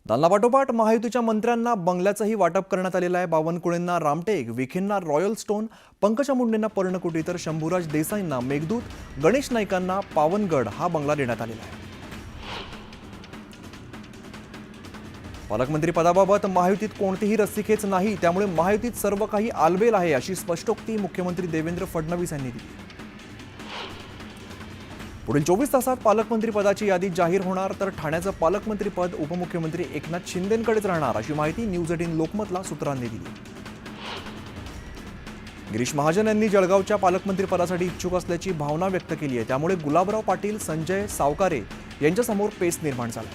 दालनापाठोपाठ महायुतीच्या मंत्र्यांना बंगल्याचंही वाटप करण्यात आलेलं आहे। बावनकुळेंना रामटेक, विखेंना रॉयल स्टोन, पंकजा मुंडेंना पर्णकुटी तर शंभूराज देसाईंना मेघदूत, गणेश नाईकांना पावनगड हा बंगला देण्यात आलेला आहे। पालकमंत्री पदाबाबत महायुतीत कोणतीही रस्सीखेच नाही, त्यामुळे महायुतीत सर्व काही आलबेल आहे अशी स्पष्टोक्ती मुख्यमंत्री देवेंद्र फडणवीस यांनी दिली। पुढील 24 तासात पालकमंत्री पदाची यादी जाहीर होणार, तर ठाण्याचं पालकमंत्रीपद उपमुख्यमंत्री एकनाथ शिंदेंकडेच राहणार अशी माहिती न्यूज 18 लोकमतला सूत्रांनी दिली। गिरीश महाजन यांनी जळगावच्या पालकमंत्रीपदासाठी इच्छुक असल्याची भावना व्यक्त केली आहे, त्यामुळे गुलाबराव पाटील, संजय सावकारे यांच्यासमोर पेच निर्माण झाला।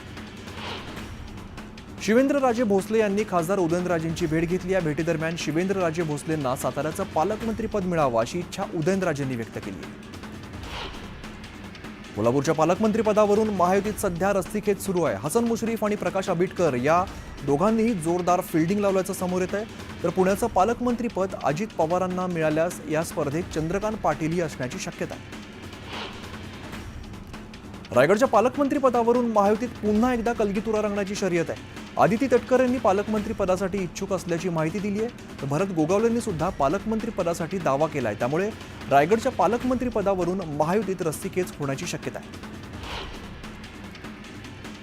शिवेंद्रराजे भोसले यांनी खासदार उदयनराजेंची भेट घेतली। या भेटीदरम्यान शिवेंद्रराजे भोसलेंना साताऱ्याचं पालकमंत्रीपद मिळावं अशी इच्छा उदयनराजेंनी व्यक्त केली आहे। कोल्हापूरच्या पालकमंत्रीपदावरून महायुतीत सध्या रस्सीखेच सुरू आहे। हसन मुश्रीफ आणि प्रकाश आंबेडकर या दोघांनीही जोरदार फिल्डिंग लावल्याचं समोर येत आहे, तर पुण्याचं पालकमंत्रीपद अजित पवारांना मिळाल्यास या स्पर्धेत चंद्रकांत पाटीलही असण्याची शक्यता आहे। रायगडच्या पालकमंत्रीपदावरून महायुतीत पुन्हा एकदा कलगीतुरा रंगण्याची शर्यत आहे। आदिती तटकर यांनी पालकमंत्री पदासाठी इच्छुक असल्याची माहिती दिली आहे, तर भरत गोगावलेंनी सुद्धा पालकमंत्री पदासाठी दावा केलाय, त्यामुळे रायगडच्या पालकमंत्री पदावरून महायुतीत रस्सीखेच होण्याची शक्यता आहे।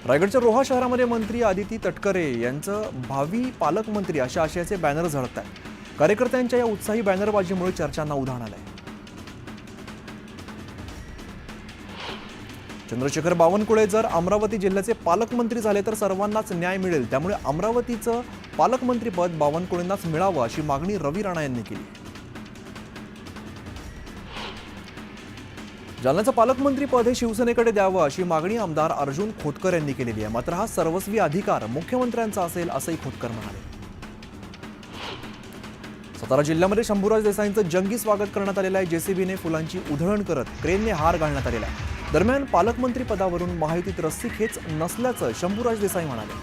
रायगडच्या रोहा शहरामध्ये मंत्री आदिती तटकरे यांचं भावी पालकमंत्री अशा आशयाचे बॅनर झळकत आहेत। कार्यकर्त्यांच्या या उत्साही बॅनरबाजीमुळे चर्चांना उधाण आलंय। चंद्रशेखर बावनकुळे जर अमरावती जिल्ह्याचे पालकमंत्री झाले तर सर्वांनाच न्याय मिळेल, त्यामुळे अमरावतीचं पालकमंत्रीपद बावनकुळेंनाच मिळावं अशी मागणी रवी राणा यांनी केली। जालन्याचं पालकमंत्रीपद हे शिवसेनेकडे द्यावं अशी मागणी आमदार अर्जुन खोतकर यांनी केलेली आहे, मात्र हा सर्वस्वी अधिकार मुख्यमंत्र्यांचा असेल असंही खोतकर म्हणाले। सातारा जिल्ह्यामध्ये शंभूराज देसाईंचं जंगी स्वागत करण्यात आलेलं आहे। जेसीबीने फुलांची उधळण करत क्रेनने हार घालण्यात आलेला आहे। दरम्यान पालकमंत्री पदावरून महायुतीत रस्सीखेच नसल्याचं शंभूराज देसाई म्हणाले।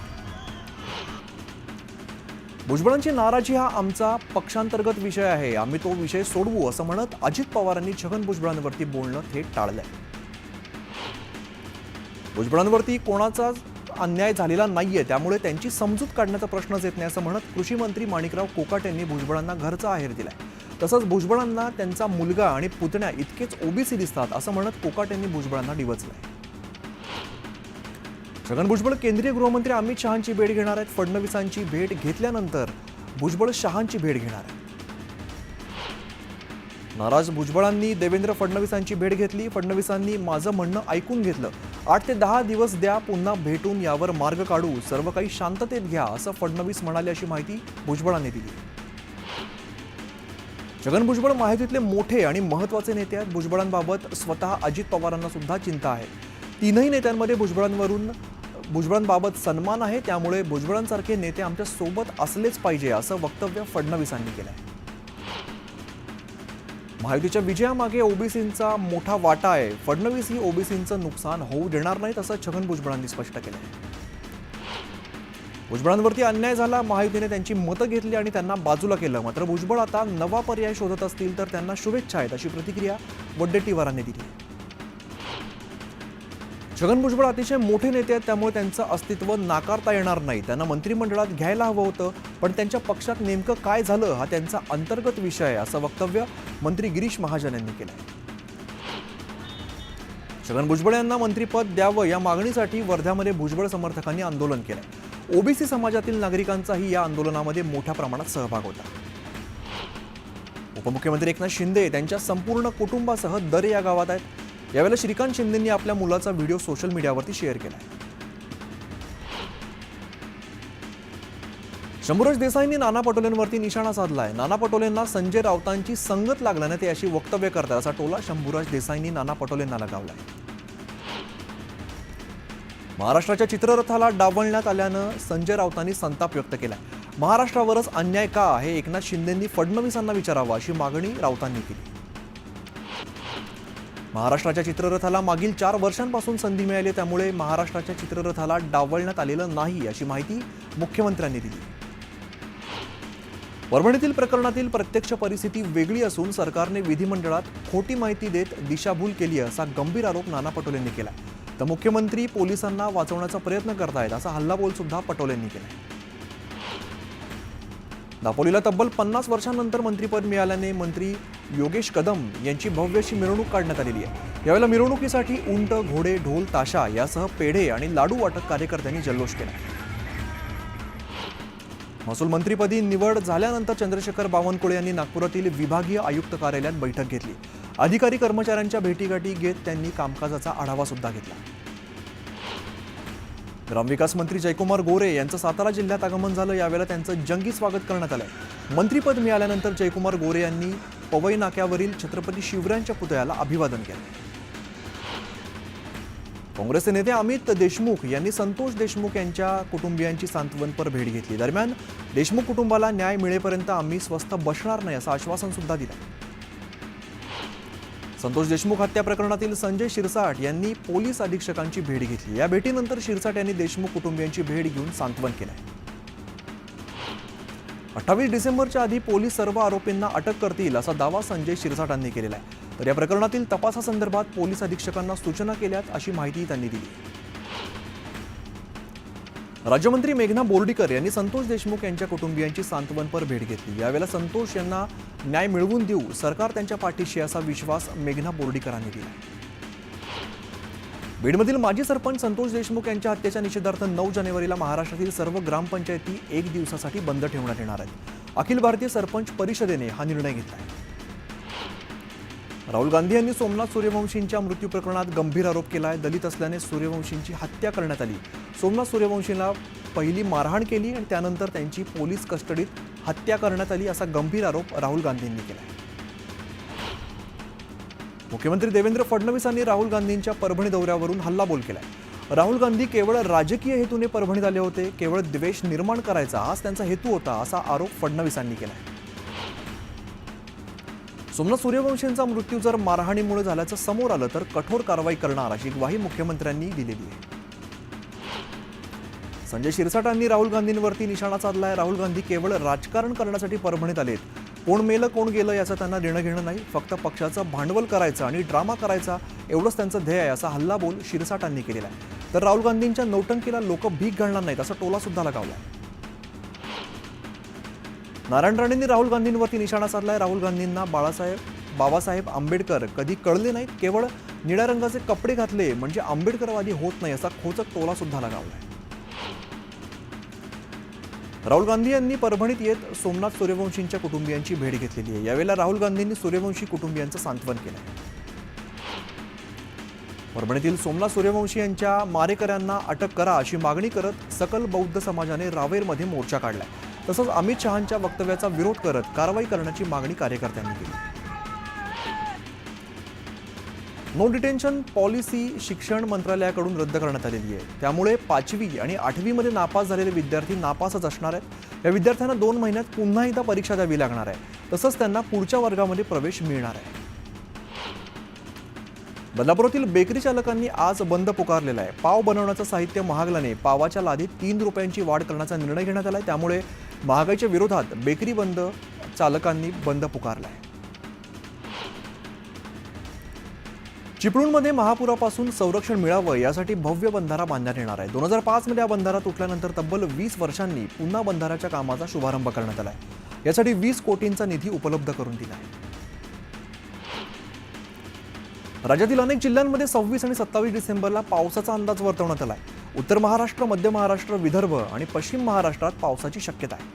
भुजबळांची नाराजी हा आमचा पक्षांतर्गत विषय आहे, आम्ही तो विषय सोडवू असं म्हणत अजित पवारांनी छगन भुजबळांवरती बोलणं थेट टाळलंय। भुजबळांवरती कोणाचा अन्याय झालेला नाहीये, त्यामुळे त्यांची समजूत काढण्याचा प्रश्नच येत नाही असं म्हणत कृषी मंत्री माणिकराव कोकाटे यांनी भुजबळांना घरचा आहेर दिलाय। तसंच भुजबळांना त्यांचा मुलगा आणि पुतण्या इतकेच ओबीसी दिसतात असं म्हणत कोकाटे यांनी भुजबळांना डिवचलंय। छगन भुजबळ केंद्रीय गृहमंत्री अमित शहांची भेट घेणार आहेत। फडणवीसांची भेट घेतल्यानंतर भुजबळ शहांची भेट घेणार आहेत। नाराज भुजबळांनी देवेंद्र फडणवीसांची भेट घेतली। फडणवीसांनी माझं म्हणणं ऐकून घेतलं, 8 ते 10 दिवस द्या, पुन्हा भेटून यावर मार्ग काढू, सर्व काही शांततेत घ्या असं फडणवीस म्हणाले अशी माहिती भुजबळांनी दिली। छगन भुजबळ महायुतीतले मोठे आणि महत्त्वाचे नेते आहेत। भुजबळांबाबत स्वतः अजित पवारांना सुद्धा चिंता आहे। तीनही नेत्यांमध्ये भुजबळांबाबत सन्मान आहे, त्यामुळे भुजबळांसारखे नेते आमच्या सोबत असलेच पाहिजे असं वक्तव्य फडणवीसांनी केलंय। महायुतीच्या विजयामागे ओबीसींचा मोठा वाटा आहे। फडणवीस ही ओबीसींचं नुकसान होऊ देणार नाहीत असं छगन भुजबळांनी स्पष्ट केलंय। भुजबळांवरती अन्याय झाला, महायुतीने त्यांची मतं घेतली आणि त्यांना बाजूला केलं, मात्र भुजबळ आता नवा पर्याय शोधत असतील तर त्यांना शुभेच्छा आहेत अशी प्रतिक्रिया वडेट्टीवारांनी दिली। छगन भुजबळ अतिशय मोठे नेते आहेत, त्यामुळे त्यांचं अस्तित्व नाकारता येणार नाही। त्यांना मंत्रिमंडळात घ्यायला हवं होतं, पण त्यांच्या पक्षात नेमकं काय झालं हा त्यांचा अंतर्गत विषय आहे असं वक्तव्य मंत्री गिरीश महाजन यांनी केलंय। छगन भुजबळ यांना मंत्रिपद द्यावं या मागणीसाठी वर्ध्यामध्ये भुजबळ समर्थकांनी आंदोलन केलंय। ओबीसी समाजातील नागरिकांचाही या आंदोलनामध्ये मोठ्या प्रमाणात सहभाग होता। उपमुख्यमंत्री एकनाथ शिंदे त्यांच्या संपूर्ण कुटुंबासह दर या गावात आहेत। यावेळेला श्रीकांत शिंदेंनी आपल्या मुलाचा व्हिडिओ सोशल मीडियावरती शेअर केलाय। शंभूराज देसाईंनी नाना पटोलेंवरती निशाणा साधलाय। नाना पटोलेंना संजय राऊतांची संगत लागल्याने ते अशी वक्तव्य करतात असा टोला शंभूराज देसाईंनी नाना पटोलेंना लगावलाय। महाराष्ट्राच्या चित्ररथाला डावलण्यात आल्यानं संजय राऊतांनी संताप व्यक्त केलाय। महाराष्ट्रावरच अन्याय का हे एकनाथ शिंदेंनी फडणवीसांना विचारावं अशी मागणी राऊतांनी केली। महाराष्ट्राच्या चित्ररथाला मागील 4 वर्षांपासून संधी मिळाली, त्यामुळे महाराष्ट्राच्या चित्ररथाला डावलण्यात आलेलं नाही अशी माहिती मुख्यमंत्र्यांनी दिली। परभणीतील प्रकरणातील प्रत्यक्ष परिस्थिती वेगळी असून सरकारने विधिमंडळात खोटी माहिती देत दिशाभूल केली असा गंभीर आरोप नाना पटोलेंनी केला। तर मुख्यमंत्री पोलिसांना वाचवण्याचा प्रयत्न करतायत असा हल्लाबोल सुद्धा पटोलेंनी केला. दापोलीला तब्बल 50 वर्षांनंतर मंत्रीपद मिळाल्याने मंत्री योगेश कदम यांची भव्य अशी मिरवणूक काढण्यात आलेली आहे. यावेळेला मिरवणुकीसाठी उंट, घोडे, ढोल, ताशा यासह पेढे आणि लाडू वाटप कार्यकर्त्यांनी जल्लोष केला. महसूल मंत्रीपदी निवड झाल्यानंतर चंद्रशेखर बावनकुळे यांनी नागपुरातील विभागीय आयुक्त कार्यालयात बैठक घेतली. अधिकारी कर्मचाऱ्यांच्या भेटीगाठी घेत त्यांनी कामकाजाचा आढावा सुद्धा घेतला. ग्रामविकास मंत्री जयकुमार गोरे यांचं सातारा जिल्ह्यात आगमन झालं. यावेळेला त्यांचं जंगी स्वागत करण्यात आलंय. मंत्रीपद मिळाल्यानंतर जयकुमार गोरे यांनी पवई नाक्यावरील छत्रपती शिवरायांच्या पुतळ्याला अभिवादन केलं. काँग्रेसचे नेते अमित देशमुख यांनी संतोष देशमुख यांच्या कुटुंबियांची सांत्वनपर भेट घेतली. दरम्यान देशमुख कुटुंबाला न्याय मिळेपर्यंत आम्ही स्वस्थ बसणार नाही असं आश्वासन सुद्धा दिलं. संतोष देशमुख हत्या प्रकरणातील संजय शिरसाट यांनी पोलीस अधीक्षकांची भेट घेतली. या भेटीनंतर शिरसाट यांनी देशमुख कुटुंबियांची भेट घेऊन सांत्वन केलंय. 28 डिसेंबरच्या आधी पोलीस सर्व आरोपींना अटक करतील असा दावा संजय शिरसाटांनी केलेला आहे. तर या प्रकरणातील तपासासंदर्भात पोलीस अधीक्षकांना सूचना केल्यात अशी माहिती त्यांनी दिली. राज्यमंत्री मेघना बोर्डीकर यांनी संतोष देशमुख यांच्या कुटुंबियांची सांत्वनपर भेट घेतली. यावेळेला संतोष यांना न्याय मिळवून देऊ, सरकार त्यांच्या पाठीशी असा विश्वास मेघना बोर्डीकरांनी दिला. बीडमधील माजी सरपंच संतोष देशमुख यांच्या हत्येच्या निषेधार्थ 9 जानेवारीला महाराष्ट्रातील सर्व ग्रामपंचायती 1 दिवसासाठी बंद ठेवण्यात येणार आहेत. अखिल भारतीय सरपंच परिषदेने हा निर्णय घेतला आहे. राहुल गांधी यांनी सोमनाथ सूर्यवंशींच्या मृत्यू प्रकरणात गंभीर आरोप केला आहे. दलित असल्याने सूर्यवंशींची हत्या करण्यात आली. सोमनाथ सूर्यवंशींना पहिली मारहाण केली आणि त्यानंतर त्यांची पोलीस कस्टडीत हत्या करण्यात आली असा गंभीर आरोप राहुल गांधींनी केला. मुख्यमंत्री देवेंद्र फडणवीसांनी राहुल गांधींच्या परभणी दौऱ्यावरून हल्लाबोल केलाय. राहुल गांधी केवळ राजकीय हेतूने परभणीत आले होते, केवळ द्वेष निर्माण करायचा हाच त्यांचा हेतू होता असा आरोप फडणवीसांनी केलाय. सोमनाथ सूर्यवंशींचा मृत्यू जर मारहाणीमुळे झाल्याचं समोर आलं तर कठोर कारवाई करणार अशी ग्वाही मुख्यमंत्र्यांनी दिलेली आहे. संजय शिरसाटांनी राहुल गांधींवरती निशाणा साधलाय. राहुल गांधी केवळ राजकारण करण्यासाठी परभणीत आलेत. कोण मेलं कोण गेलं याचं त्यांना देणं घेणं नाही. फक्त पक्षाचं भांडवल करायचं आणि ड्रामा करायचा एवढंच त्यांचं ध्येय आहे असा हल्लाबोल शिरसाटांनी केलेला आहे. तर राहुल गांधींच्या नौटंकीला लोक भीक घालणार नाहीत असा टोला सुद्धा लगावलाय. नारायण राणेंनी राहुल गांधींवरती निशाणा साधलाय. राहुल गांधींना बाबासाहेब आंबेडकर कधी कळले नाहीत. केवळ निळ्या रंगाचे कपडे घातले म्हणजे आंबेडकरवादी होत नाही असा खोचक टोला सुद्धा लगावलाय. राहुल गांधी यांनी परभणीत येत सोमनाथ सूर्यवंशींच्या कुटुंबियांची भेट घेतलेली आहे. यावेळेला राहुल गांधींनी सूर्यवंशी कुटुंबियांचं सांत्वन केलं. परभणीतील सोमनाथ सूर्यवंशी यांच्या मारेकऱ्यांना अटक करा अशी मागणी करत सकल बौद्ध समाजाने रावेरमध्ये मोर्चा काढलाय. तसंच अमित शहांच्या वक्तव्याचा विरोध करत कारवाई करण्याची मागणी कार्यकर्त्यांनी केली. नो डिटेन्शन पॉलिसी शिक्षण मंत्रालयाकडून रद्द करण्यात आलेली आहे. त्यामुळे 5वी आणि 8वी मध्ये नापास झालेले विद्यार्थी नापासच असणार आहेत. या विद्यार्थ्यांना 2 महिन्यात पुन्हा एकदा परीक्षा द्यावी लागणार आहे. तसंच त्यांना पुढच्या वर्गामध्ये प्रवेश मिळणार आहे. बदलापुरातील बेकरी चालकांनी आज बंद पुकारलेला आहे. पाव बनवण्याचं साहित्य महागल्याने पावाच्या लादीत 3 रुपयांची वाढ करण्याचा निर्णय घेण्यात आला आहे. त्यामुळे महागाईच्या विरोधात बेकरी बंद चालकांनी बंद पुकारला आहे. चिपळूणमध्ये महापुरापासून संरक्षण मिळावं यासाठी भव्य बंधारा बांधण्यात येणार आहे. 2005 मध्ये हा बंधारा तुटल्यानंतर तब्बल 20 वर्षांनी पुन्हा बंधाऱ्याच्या कामाचा शुभारंभ करण्यात आला आहे. यासाठी 20 कोटींचा निधी उपलब्ध करून दिला आहे. राज्यातील अनेक जिल्ह्यांमध्ये 26 आणि 27 डिसेंबरला पावसाचा अंदाज वर्तवण्यात आला आहे. उत्तर महाराष्ट्र, मध्य महाराष्ट्र, विदर्भ आणि पश्चिम महाराष्ट्रात पावसाची शक्यता आहे.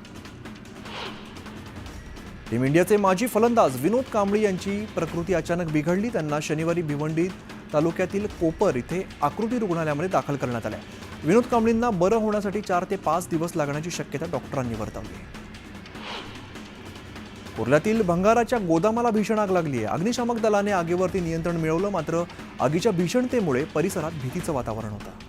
टीम इंडियाचे माजी फलंदाज विनोद कांबळी यांची प्रकृती अचानक बिघडली. त्यांना शनिवारी भिवंडी तालुक्यातील कोपर इथे आकृती रुग्णालयामध्ये दाखल करण्यात आले. विनोद कांबळींना बरं होण्यासाठी 4 ते 5 दिवस लागण्याची शक्यता डॉक्टरांनी वर्तवली आहे. कुर्ल्यातील भंगाराच्या गोदामाला भीषण आग लागली आहे. अग्निशामक दलाने आगीवरती नियंत्रण मिळवलं, मात्र आगीच्या भीषणतेमुळे परिसरात भीतीचं वातावरण होतं.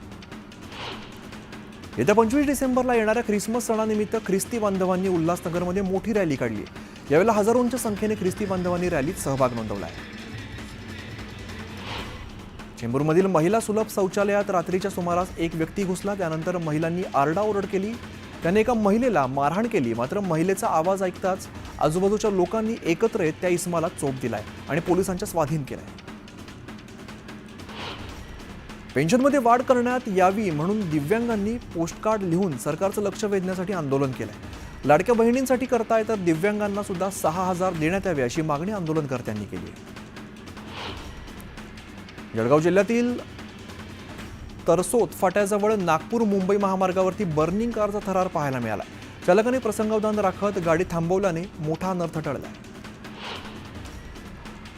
येत्या 25 डिसेंबरला येणाऱ्या ख्रिसमस सणानिमित्त ख्रिस्ती बांधवांनी उल्हासनगरमध्ये मोठी रॅली काढली. यावेळेला हजारोंच्या संख्येने ख्रिस्ती बांधवांनी रॅलीत सहभाग नोंदवला आहे. चेंबूरमधील महिला सुलभ शौचालयात रात्रीच्या सुमारास एक व्यक्ती घुसला. त्यानंतर महिलांनी आरडाओरड केली. त्याने एका महिलेला मारहाण केली, मात्र महिलेचा आवाज ऐकताच आजूबाजूच्या लोकांनी एकत्र येत त्या इसमाला चोप दिलाय आणि पोलिसांच्या स्वाधीन केलाय. पेन्शनमध्ये वाढ करण्यात यावी म्हणून दिव्यांगांनी पोस्टकार्ड लिहून सरकारचं लक्ष वेधण्यासाठी आंदोलन केलंय। लाडक्या बहिणींसाठी करताय तर दिव्यांगांना सुद्धा 6,000 देण्यात यावे अशी मागणी आंदोलनकर्त्यांनी केली आहे। जळगाव जिल्ह्यातील तरसोत फाट्याजवळ नागपूर मुंबई महामार्गावरती बर्निंग कारचा थरार पाहायला मिळाला। चालकाने प्रसंगावधान राखत गाडी थांबवल्याने मोठा अनर्थ टळला।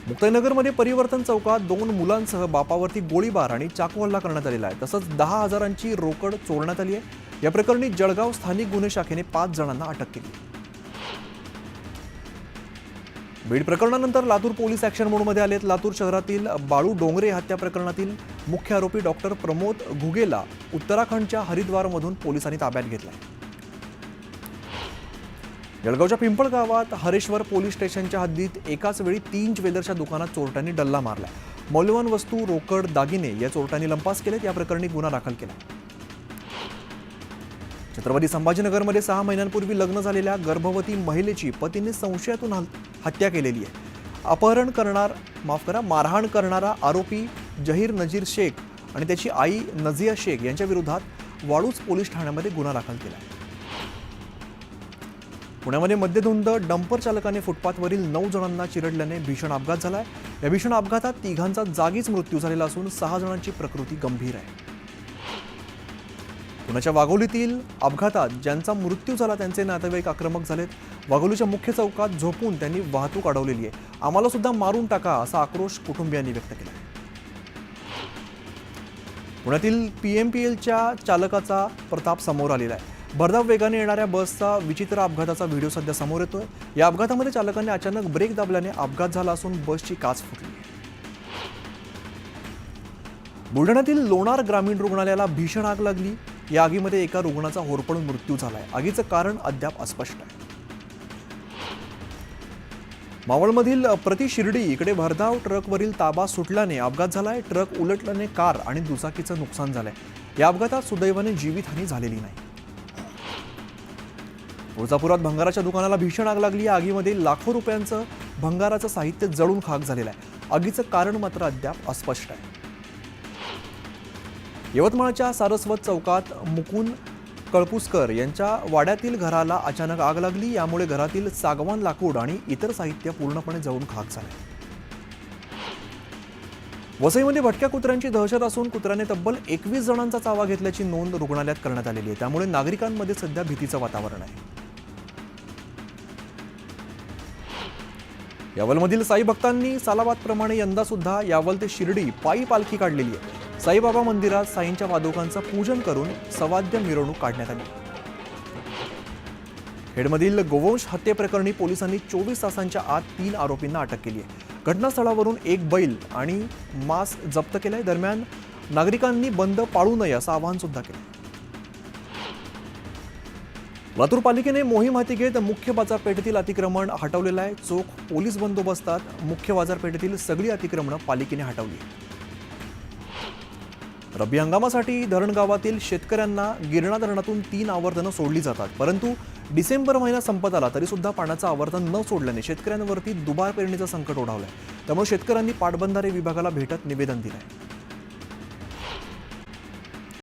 मुक्ताईनगरमध्ये परिवर्तन चौकात 2 मुलांसह बापावरती गोळीबार आणि चाकू हल्ला करण्यात आलेला आहे। तसंच 10,000ची रोकड चोरण्यात आली आहे। या प्रकरणी जळगाव स्थानिक गुन्हे शाखेने 5 जणांना अटक केली। बीड प्रकरणानंतर लातूर पोलीस ॲक्शन मोडमध्ये आलेत। लातूर शहरातील बाळू डोंगरे हत्या प्रकरणातील मुख्य आरोपी डॉक्टर प्रमोद घुगेला उत्तराखंडच्या हरिद्वारमधून पोलिसांनी ताब्यात घेतलाय। जळगावच्या पिंपळ गावात हरेश्वर पोलीस स्टेशनच्या हद्दीत एकाच वेळी 3 ज्वेलर्सच्या दुकानात चोरट्यांनी डल्ला मारला। मौल्यवान वस्तू, रोकड, दागिने या चोरट्यांनी लंपास केलेत। या प्रकरणी गुन्हा दाखल केला। छत्रपती संभाजीनगरमध्ये 6 महिन्यांपूर्वी लग्न झालेल्या गर्भवती महिलेची पतीने संशयातून हत्या केलेली आहे। मारहाण करणारा आरोपी जहीर नजीर शेख आणि त्याची आई नझिया शेख यांच्या विरोधात वाळूज पोलीस ठाण्यामध्ये गुन्हा दाखल केला आहे। पुण्यामध्ये मद्यधुंद डंपर चालकाने फुटपाथवरील 9 जणांना चिरडल्याने भीषण अपघात झालाय। या भीषण अपघातात 3घांचा जागीच मृत्यू झालेला असून 6 जणांची प्रकृती गंभीर आहे। पुण्याच्या वाघोलीतील अपघातात ज्यांचा मृत्यू झाला त्यांचे नातेवाईक आक्रमक झालेत। वाघोलीच्या मुख्य चौकात झोपून त्यांनी वाहतूक अडवलेली आहे। आम्हाला सुद्धा मारून टाका असा आक्रोश कुटुंबियांनी व्यक्त केला। पुण्यातील PMPLच्या चालकाचा प्रताप समोर आलेला आहे। भरधाव वेगाने येणाऱ्या बसचा विचित्र अपघाताचा व्हिडिओ सध्या समोर येतोय। या अपघातामध्ये चालकाने अचानक ब्रेक दाबल्याने अपघात झाला असून बसची काच फुटली। बुलढाण्यातील लोणार ग्रामीण रुग्णालयाला भीषण आग लागली। या आगीमध्ये एका रुग्णाचा होरपळून मृत्यू झालाय। आगीचं कारण अद्याप अस्पष्ट आहे। मावळमधील प्रति शिर्डी इकडे भरधाव ट्रकवरील ताबा सुटल्याने अपघात झालाय। ट्रक उलटल्याने कार आणि दुचाकीचं नुकसान झालंय। या अपघातात सुदैवाने जीवितहानी झालेली नाही। तुळजापुरात भंगाराच्या दुकानाला भीषण आग लागली। या आगीमध्ये लाखो रुपयांचं भंगाराचं साहित्य जळून खाक झालेलं आहे। आगीचं कारण मात्र अद्याप अस्पष्ट आहे। यवतमाळच्या सारस्वत चौकात मुकुंद कळपुसकर यांच्या वाड्यातील घराला अचानक आग लागली। यामुळे घरातील सागवान लाकूड आणि इतर साहित्य पूर्णपणे जळून खाक झाले। वसईमध्ये भटक्या कुत्र्यांची दहशत असून कुत्र्याने तब्बल 21 जणांचा चावा घेतल्याची नोंद रुग्णालयात करण्यात आलेली आहे। त्यामुळे नागरिकांमध्ये सध्या भीतीचं वातावरण आहे। यावलमधील साई भक्तांनी सालाबादप्रमाणे यंदा सुद्धा यावल ते शिर्डी पायी पालखी काढलेली आहे। साईबाबा मंदिरात साईंच्या पादुकांचं पूजन करून सवाद्य मिरवणूक काढण्यात आली। खेडमधील गोवंश हत्येप्रकरणी पोलिसांनी 24 तासांच्या आत 3 आरोपींना अटक केली आहे। घटनास्थळावरून 1 बैल आणि मांस जप्त केलंय। दरम्यान नागरिकांनी बंद पाळू नये असं आवाहन सुद्धा केलं। लातूर पालिकेने मोहीम हाती घेत मुख्य बाजारपेठेतील अतिक्रमण हटवलेलं आहे। चोख पोलीस बंदोबस्तात मुख्य बाजारपेठेतील सगळी अतिक्रमणं पालिकेने हटवली। रब्बी हंगामासाठी धरणगावातील शेतकऱ्यांना गिरणा धरणातून 3 आवर्तनं सोडली जातात। परंतु डिसेंबर महिना संपत आला तरी सुद्धा पाण्याचं आवर्तन न सोडल्याने शेतकऱ्यांवरती दुबार पेरणीचं संकट ओढावलंय। त्यामुळे शेतकऱ्यांनी पाटबंधारे विभागाला भेटत निवेदन दिलंय।